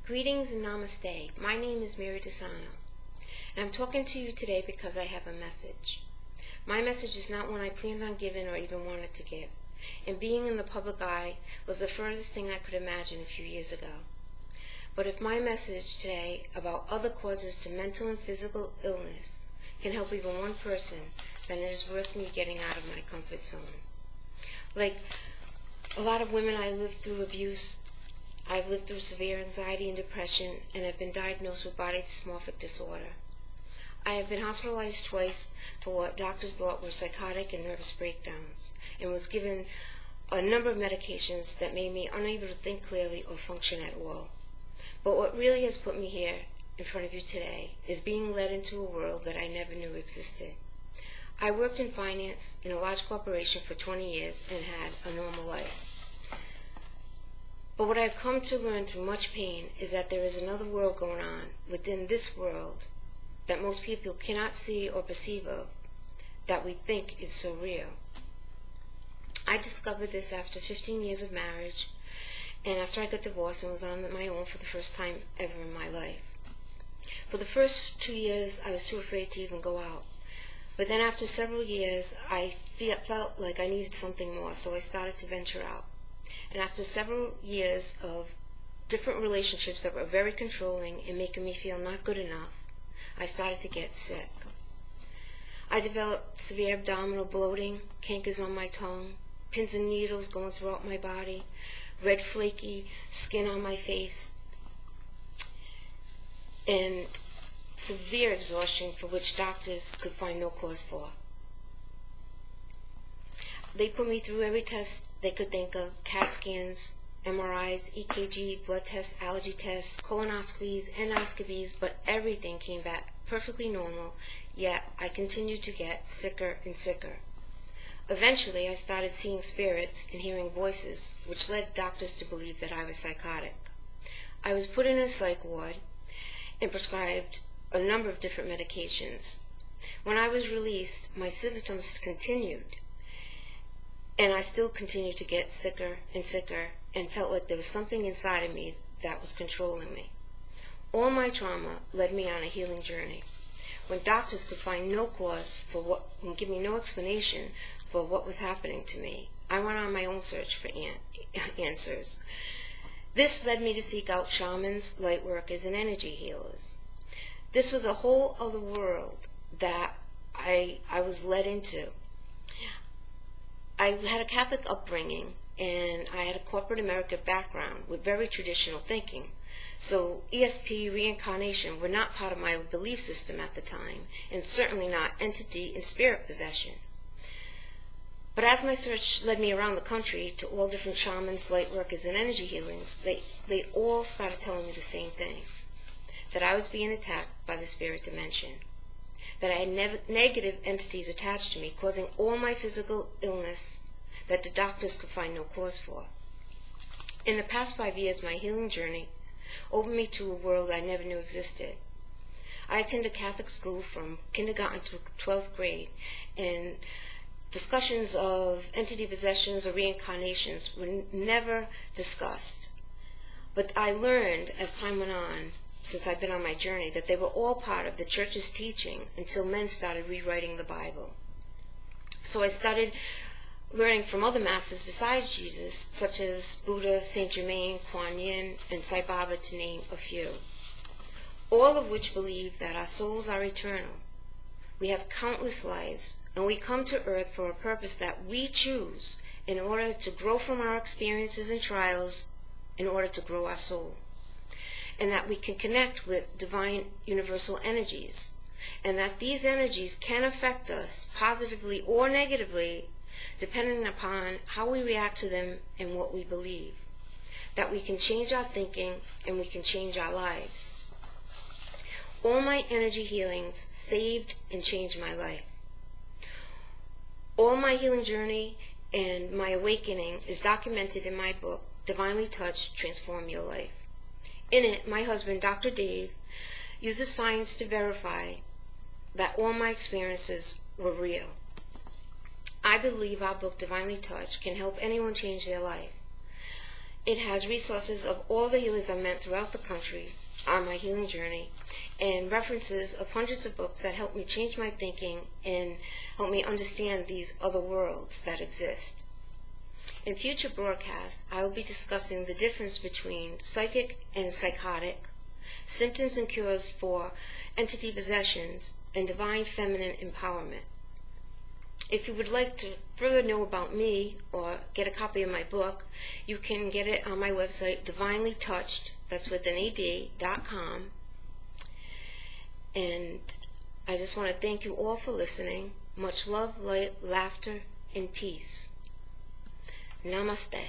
Greetings and namaste. My name is Divine DiSano, and I'm talking to you today because I have a message. My message is not one I planned on giving or even wanted to give, and being in the public eye was the furthest thing I could imagine a few years ago. But if my message today about other causes to mental and physical illness can help even one person, then it is worth me getting out of my comfort zone. Like a lot of women, I lived through abuse. I've lived through severe anxiety and depression, and have been diagnosed with body dysmorphic disorder. I have been hospitalized twice for what doctors thought were psychotic and nervous breakdowns, and was given a number of medications that made me unable to think clearly or function at all. But what really has put me here in front of you today is being led into a world that I never knew existed. I worked in finance in a large corporation for 20 years and had a normal life. But what I've come to learn through much pain is that there is another world going on within this world that most people cannot see or perceive of, that we think is so real. I discovered this after 15 years of marriage, and after I got divorced and was on my own for the first time ever in my life. For the first 2 years, I was too afraid to even go out. But then after several years, I felt like I needed something more, so I started to venture out. And after several years of different relationships that were very controlling and making me feel not good enough, I started to get sick. I developed severe abdominal bloating, cankers on my tongue, pins and needles going throughout my body, red flaky skin on my face, and severe exhaustion for which doctors could find no cause for. They put me through every test they could think of: CAT scans, MRIs, EKG, blood tests, allergy tests, colonoscopies, endoscopies, but everything came back perfectly normal, yet I continued to get sicker and sicker. Eventually, I started seeing spirits and hearing voices, which led doctors to believe that I was psychotic. I was put in a psych ward and prescribed a number of different medications. When I was released, my symptoms continued, and I still continued to get sicker and sicker, and felt like there was something inside of me that was controlling me. All my trauma led me on a healing journey. When doctors could find no cause for what, and give me no explanation for what was happening to me, I went on my own search for answers. This led me to seek out shamans, light workers, and energy healers. This was a whole other world that I was led into. I had a Catholic upbringing, and I had a corporate America background with very traditional thinking. So ESP, reincarnation, were not part of my belief system at the time, and certainly not entity and spirit possession. But as my search led me around the country to all different shamans, light workers, and energy healings, they all started telling me the same thing: that I was being attacked by the spirit dimension, that I had negative entities attached to me, causing all my physical illness that the doctors could find no cause for. In the past 5 years, my healing journey opened me to a world I never knew existed. I attended Catholic school from kindergarten to 12th grade, and discussions of entity possessions or reincarnations were never discussed. But I learned as time went on, since I've been on my journey, that they were all part of the church's teaching until men started rewriting the Bible. So I started learning from other masters besides Jesus, such as Buddha, Saint Germain, Kuan Yin, and Sai Baba, to name a few, all of which believe that our souls are eternal. We have countless lives, and we come to earth for a purpose that we choose in order to grow from our experiences and trials, in order to grow our soul. And that we can connect with divine universal energies, and that these energies can affect us positively or negatively depending upon how we react to them and what we believe. That we can change our thinking and we can change our lives. All my energy healings saved and changed my life. All my healing journey and my awakening is documented in my book, Divinely Touched, Transform Your Life. In it, my husband, Dr. Dave, uses science to verify that all my experiences were real. I believe our book, Divinely Touched, can help anyone change their life. It has resources of all the healers I've met throughout the country on my healing journey, and references of hundreds of books that help me change my thinking and help me understand these other worlds that exist. In future broadcasts, I will be discussing the difference between psychic and psychotic, symptoms and cures for entity possessions, and divine feminine empowerment. If you would like to further know about me or get a copy of my book, you can get it on my website, divinelytouched, that's with an ed.com. And I just want to thank you all for listening. Much love, light, laughter, and peace. Namaste.